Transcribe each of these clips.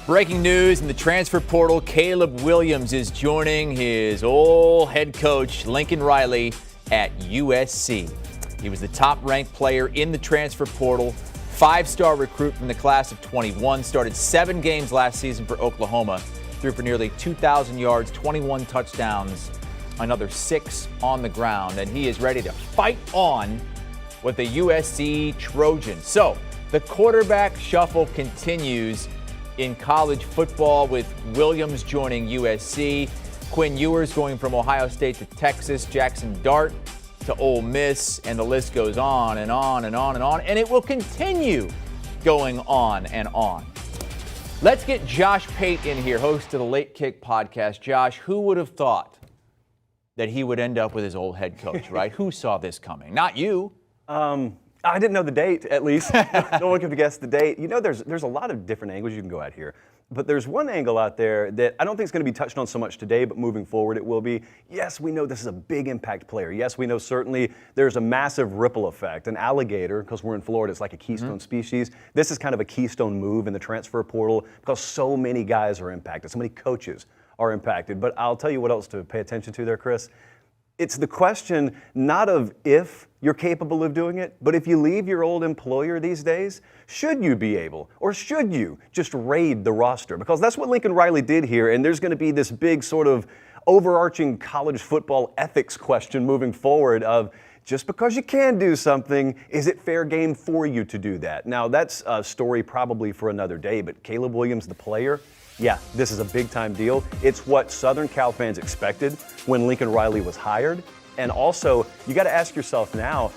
Breaking news in the transfer portal, Caleb Williams is joining his old head coach, Lincoln Riley, at USC. He was the top-ranked player in the transfer portal, five-star recruit from the class of 21, started 7 games last season for Oklahoma, threw for nearly 2,000 yards, 21 touchdowns, another 6 on the ground, and he is ready to fight on with the USC Trojans. So, the quarterback shuffle continues in college football with Williams joining USC, Quinn Ewers going from Ohio State to Texas, Jackson Dart to Ole Miss, and the list goes on and on and on and on, and it will continue going on and on. Let's get Josh Pate in here, host of the Late Kick podcast. Josh, who would have thought that he would end up with his old head coach, right? Who saw this coming? Not you. I didn't know the date, at least. No one could have guessed the date. You know, there's a lot of different angles you can go at here. But there's one angle out there that I don't think is going to be touched on so much today, but moving forward it will be. Yes, we know this is a big impact player. Yes, we know certainly there's a massive ripple effect. An alligator, because we're in Florida, it's like a keystone species. This is kind of a keystone move in the transfer portal because so many guys are impacted, so many coaches are impacted. But I'll tell you what else to pay attention to there, Chris. It's the question not of if you're capable of doing it, but if you leave your old employer these days, should you be able, or should you just raid the roster? Because that's what Lincoln Riley did here, and there's going to be this big sort of overarching college football ethics question moving forward of just because you can do something, is it fair game for you to do that? Now, that's a story probably for another day, but Caleb Williams, the player, yeah, this is a big-time deal. It's what Southern Cal fans expected when Lincoln Riley was hired. And also, you got to ask yourself now,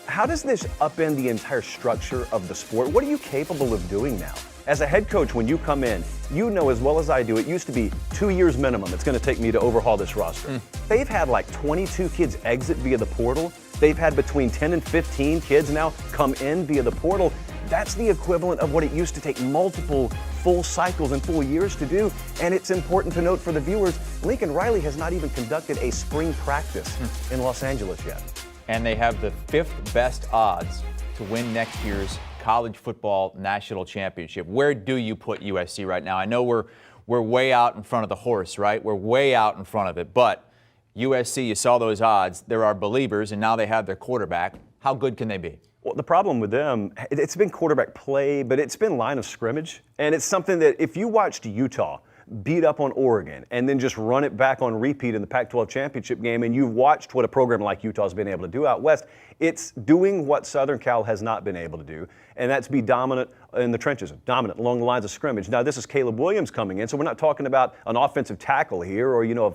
how does this upend the entire structure of the sport? What are you capable of doing now? As a head coach, when you come in, you know as well as I do, it used to be 2 years minimum it's going to take me to overhaul this roster. They've had like 22 kids exit via the portal. They've had between 10 and 15 kids now come in via the portal. That's the equivalent of what it used to take multiple full cycles and full years to do. And it's important to note for the viewers, Lincoln Riley has not even conducted a spring practice in Los Angeles yet. And they have the 5th best odds to win next year's college football national championship. Where do you put USC right now? I know we're way out in front of the horse, right? We're way out in front of it. But USC, you saw those odds. There are believers, and now they have their quarterback. How good can they be? Well, the problem with them, it's been quarterback play, but it's been line of scrimmage. And it's something that if you watched Utah beat up on Oregon and then just run it back on repeat in the Pac-12 championship game, and you've watched what a program like Utah's been able to do out west, it's doing what Southern Cal has not been able to do, and that's be dominant in the trenches, dominant along the lines of scrimmage. Now, this is Caleb Williams coming in, so we're not talking about an offensive tackle here or, a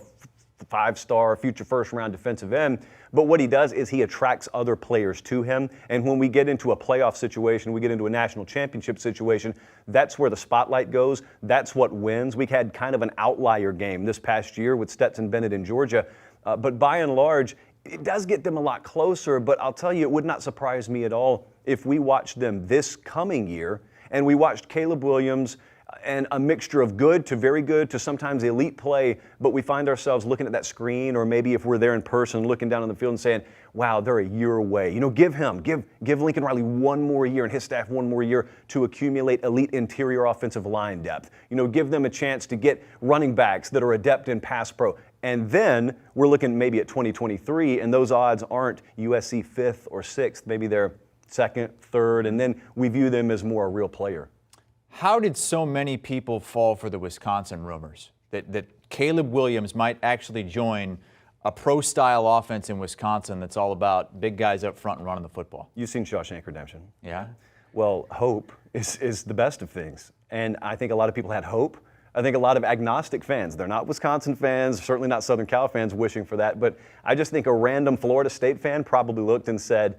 5-star future first-round defensive end. But what he does is he attracts other players to him. And when we get into a playoff situation, we get into a national championship situation, that's where the spotlight goes. That's what wins. We had kind of an outlier game this past year with Stetson Bennett in Georgia. But by and large, it does get them a lot closer. But I'll tell you, it would not surprise me at all if we watched them this coming year and we watched Caleb Williams and a mixture of good to very good to sometimes elite play, but we find ourselves looking at that screen, or maybe if we're there in person, looking down on the field and saying, wow, they're a year away. Give Lincoln Riley one more year and his staff one more year to accumulate elite interior offensive line depth. Give them a chance to get running backs that are adept in pass pro. And then we're looking maybe at 2023, and those odds aren't USC 5th or 6th. Maybe they're 2nd, 3rd, and then we view them as more a real player. How did so many people fall for the Wisconsin rumors that Caleb Williams might actually join a pro-style offense in Wisconsin that's all about big guys up front and running the football? You've seen Shawshank Redemption. Yeah. Well, hope is the best of things. And I think a lot of people had hope. I think a lot of agnostic fans, they're not Wisconsin fans, certainly not Southern Cal fans wishing for that, but I just think a random Florida State fan probably looked and said,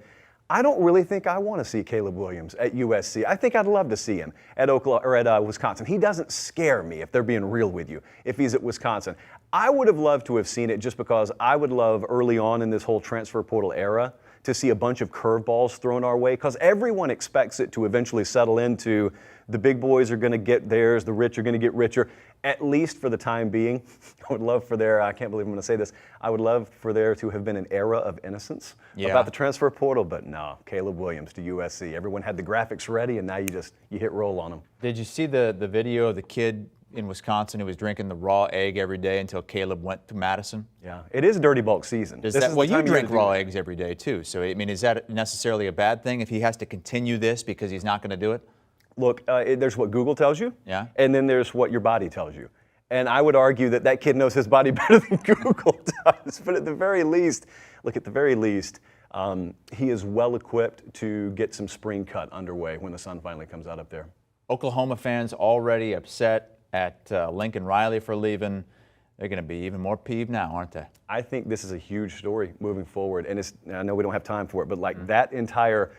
I don't really think I want to see Caleb Williams at USC. I think I'd love to see him at Oklahoma or at Wisconsin. He doesn't scare me, if they're being real with you, if he's at Wisconsin. I would have loved to have seen it just because I would love early on in this whole transfer portal era to see a bunch of curveballs thrown our way, because everyone expects it to eventually settle into the big boys are going to get theirs, the rich are going to get richer, at least for the time being. I would love for there, I can't believe I'm going to say this, I would love for there to have been an era of innocence about the transfer portal, but no, Caleb Williams to USC. Everyone had the graphics ready, and now you hit roll on them. Did you see the video of the kid in Wisconsin who was drinking the raw egg every day until Caleb went to Madison? Yeah, it is dirty bulk season. Well, you drink raw eggs every day too, so I mean, is that necessarily a bad thing if he has to continue this because he's not going to do it? Look, there's what Google tells you, yeah, and then there's what your body tells you. And I would argue that that kid knows his body better than Google does. But at the very least, he is well equipped to get some spring cut underway when the sun finally comes out up there. Oklahoma fans already upset at Lincoln Riley for leaving. They're going to be even more peeved now, aren't they? I think this is a huge story moving forward. And I know we don't have time for it, but like that entire,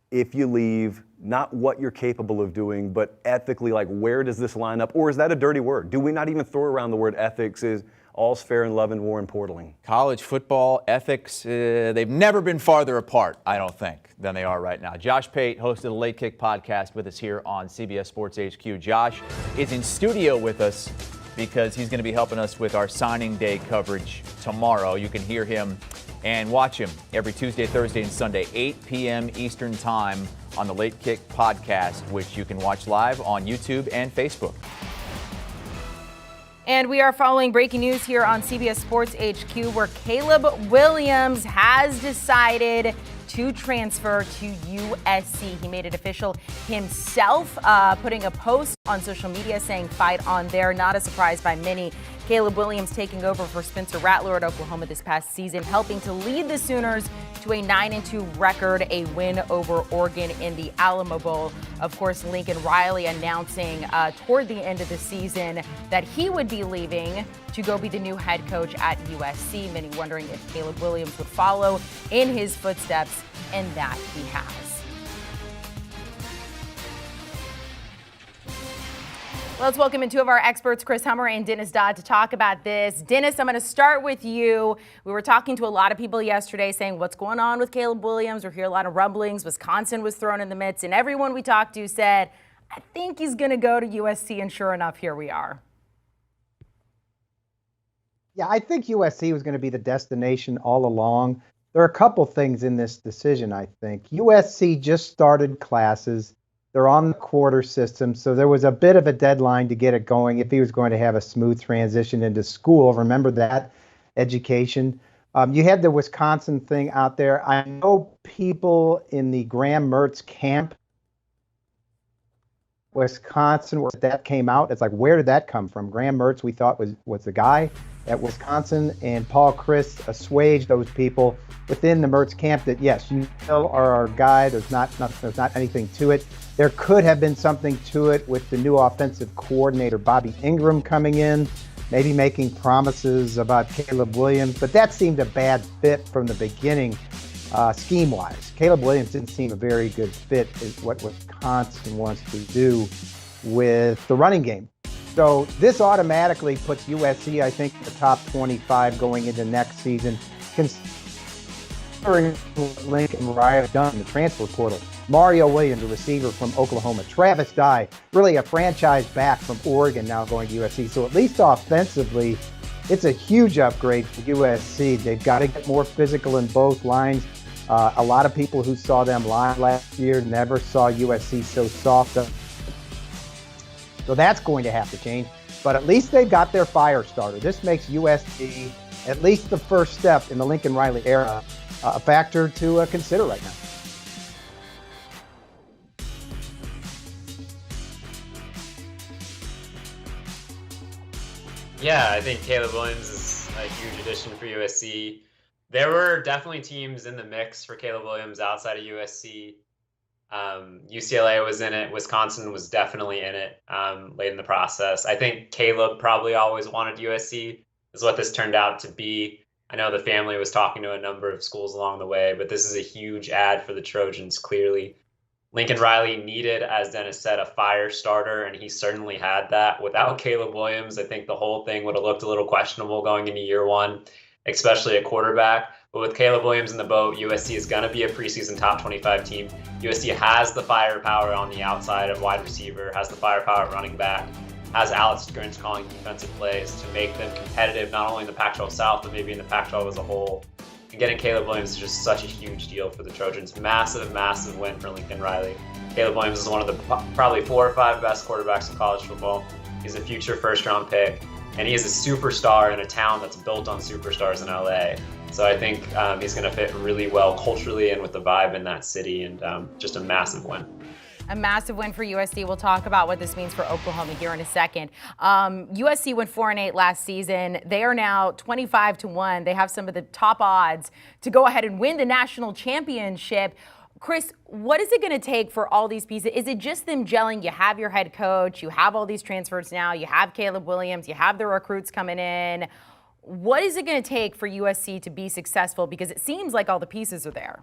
if you leave, not what you're capable of doing, but ethically, like where does this line up? Or is that a dirty word? Do we not even throw around the word ethics? Is all's fair in love and war and portaling? College football, ethics, they've never been farther apart, I don't think, than they are right now. Josh Pate hosted the Late Kick podcast with us here on CBS Sports HQ. Josh is in studio with us because he's going to be helping us with our signing day coverage tomorrow. You can hear him and watch him every Tuesday, Thursday, and Sunday, 8 p.m. Eastern Time on the Late Kick podcast, which you can watch live on YouTube and Facebook. And we are following breaking news here on CBS Sports HQ, where Caleb Williams has decided to transfer to USC. He made it official himself, putting a post on social media saying "fight on" there. Not a surprise by many. Caleb Williams taking over for Spencer Rattler at Oklahoma this past season, helping to lead the Sooners to a 9-2 record, a win over Oregon in the Alamo Bowl. Of course, Lincoln Riley announcing toward the end of the season that he would be leaving to go be the new head coach at USC. Many wondering if Caleb Williams would follow in his footsteps, and that he has. Let's welcome in two of our experts, Chris Hummer and Dennis Dodd, to talk about this. Dennis, I'm going to start with you. We were talking to a lot of people yesterday saying, what's going on with Caleb Williams? We're hearing a lot of rumblings. Wisconsin was thrown in the midst, and everyone we talked to said, I think he's going to go to USC, and sure enough, here we are. Yeah, I think USC was going to be the destination all along. There are a couple things in this decision, I think. USC just started classes. They're on the quarter system, so there was a bit of a deadline to get it going if he was going to have a smooth transition into school. Remember that education. You had the Wisconsin thing out there. I know people in the Graham Mertz camp, Wisconsin, where that came out. It's like, where did that come from? Graham Mertz, we thought was the guy at Wisconsin, and Paul Chryst assuaged those people within the Mertz camp that, yes, you still are our guy. There's not anything to it. There could have been something to it with the new offensive coordinator, Bobby Ingram, coming in, maybe making promises about Caleb Williams, but that seemed a bad fit from the beginning, scheme-wise. Caleb Williams didn't seem a very good fit is what Wisconsin wants to do with the running game. So this automatically puts USC, I think, in the top 25 going into next season, considering what Lincoln Riley done in the transfer portal. Mario Williams, a receiver from Oklahoma. Travis Dye, really a franchise back from Oregon, now going to USC. So at least offensively, it's a huge upgrade for USC. They've got to get more physical in both lines. A lot of people who saw them live last year never saw USC so soft. So that's going to have to change. But at least they've got their fire starter. This makes USC at least the first step in the Lincoln Riley era a factor to consider right now. Yeah, I think Caleb Williams is a huge addition for USC. There were definitely teams in the mix for Caleb Williams outside of USC. UCLA was in it. Wisconsin was definitely in it late in the process. I think Caleb probably always wanted USC, is what this turned out to be. I know the family was talking to a number of schools along the way, but this is a huge ad for the Trojans, clearly. Lincoln Riley needed, as Dennis said, a fire starter, and he certainly had that. Without Caleb Williams, I think the whole thing would have looked a little questionable going into year one, especially at quarterback. But with Caleb Williams in the boat, USC is going to be a preseason top 25 team. USC has the firepower on the outside of wide receiver, has the firepower at running back, has Alex Grinch calling defensive plays to make them competitive, not only in the Pac-12 South, but maybe in the Pac-12 as a whole. And getting Caleb Williams is just such a huge deal for the Trojans. Massive, massive win for Lincoln Riley. Caleb Williams is one of the probably 4 or 5 best quarterbacks in college football. He's a future first-round pick, and he is a superstar in a town that's built on superstars in LA. So I think he's going to fit really well culturally and with the vibe in that city, and just a massive win. A massive win for USC. We'll talk about what this means for Oklahoma here in a second. USC went 4-8 last season. They are now 25-1. They have some of the top odds to go ahead and win the national championship. Chris, what is it going to take for all these pieces? Is it just them gelling? You have your head coach, you have all these transfers now, you have Caleb Williams, you have the recruits coming in. What is it going to take for USC to be successful? Because it seems like all the pieces are there.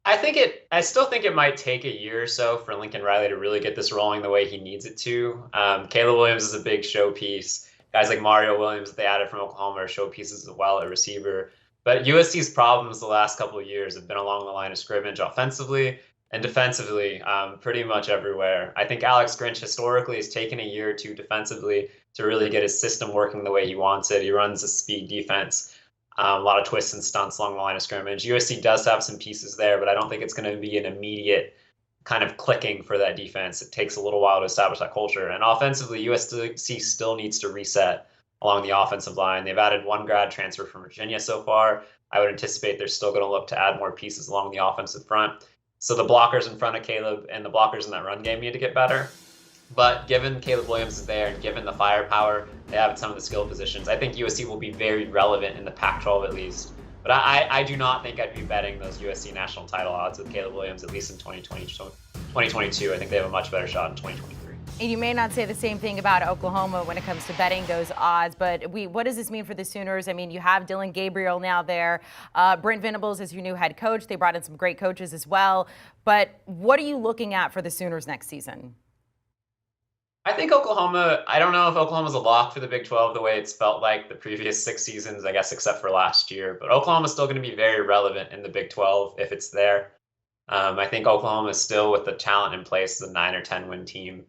I still think it might take a year or so for Lincoln Riley to really get this rolling the way he needs it to. Caleb Williams is a big showpiece. Guys like Mario Williams that they added from Oklahoma are showpieces as well at receiver. But USC's problems the last couple of years have been along the line of scrimmage offensively and defensively, pretty much everywhere. I think Alex Grinch historically has taken a year or two defensively to really get his system working the way he wants it. He runs a speed defense, a lot of twists and stunts along the line of scrimmage. USC does have some pieces there, but I don't think it's going to be an immediate kind of clicking for that defense. It takes a little while to establish that culture. And offensively, USC still needs to reset along the offensive line. They've added 1 grad transfer from Virginia so far. I would anticipate they're still going to look to add more pieces along the offensive front. So the blockers in front of Caleb and the blockers in that run game need to get better. But given Caleb Williams is there and given the firepower they have at some of the skill positions, I think USC will be very relevant in the Pac-12 at least. But I do not think I'd be betting those USC national title odds with Caleb Williams, at least in 2022. I think they have a much better shot in 2023. And you may not say the same thing about Oklahoma when it comes to betting those odds, but what does this mean for the Sooners? I mean, you have Dylan Gabriel now there. Brent Venables is your new head coach. They brought in some great coaches as well. But what are you looking at for the Sooners next season? I think Oklahoma, I don't know if Oklahoma's a lock for the Big 12 the way it's felt like the previous 6 seasons, I guess, except for last year. But Oklahoma's still going to be very relevant in the Big 12 if it's there. I think Oklahoma is still, with the talent in place, is a 9 or 10 win team.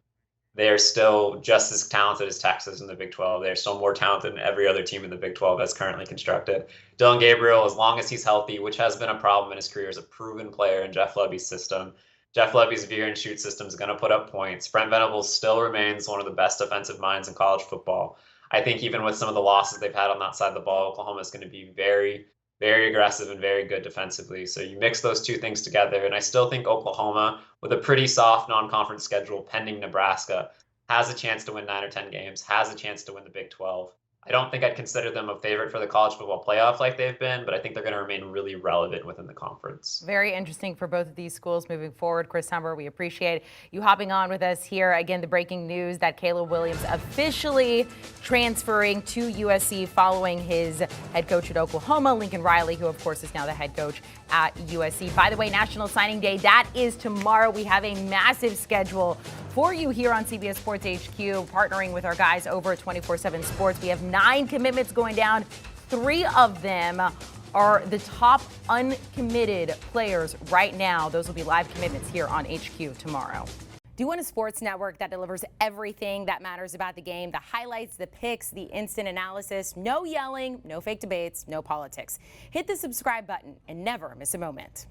They're still just as talented as Texas in the Big 12. They're still more talented than every other team in the Big 12 as currently constructed. Dylan Gabriel, as long as he's healthy, which has been a problem in his career, is a proven player in Jeff Lebby's system. Jeff Lebby's veer and shoot system is going to put up points. Brent Venables still remains one of the best defensive minds in college football. I think even with some of the losses they've had on that side of the ball, Oklahoma is going to be very, very aggressive and very good defensively. So you mix those two things together, and I still think Oklahoma, with a pretty soft non-conference schedule pending Nebraska, has a chance to win 9 or 10 games, has a chance to win the Big 12. I don't think I'd consider them a favorite for the college football playoff like they've been, but I think they're going to remain really relevant within the conference. Very interesting for both of these schools moving forward. Chris Humber, we appreciate you hopping on with us here. Again, the breaking news that Caleb Williams officially transferring to USC following his head coach at Oklahoma, Lincoln Riley, who of course is now the head coach at USC. By the way, National Signing Day, that is tomorrow. We have a massive schedule for you here on CBS Sports HQ, partnering with our guys over at 24/7 Sports. We have 9 commitments going down. 3 of them are the top uncommitted players right now. Those will be live commitments here on HQ tomorrow. Do you want a sports network that delivers everything that matters about the game? The highlights, the picks, the instant analysis, no yelling, no fake debates, no politics. Hit the subscribe button and never miss a moment.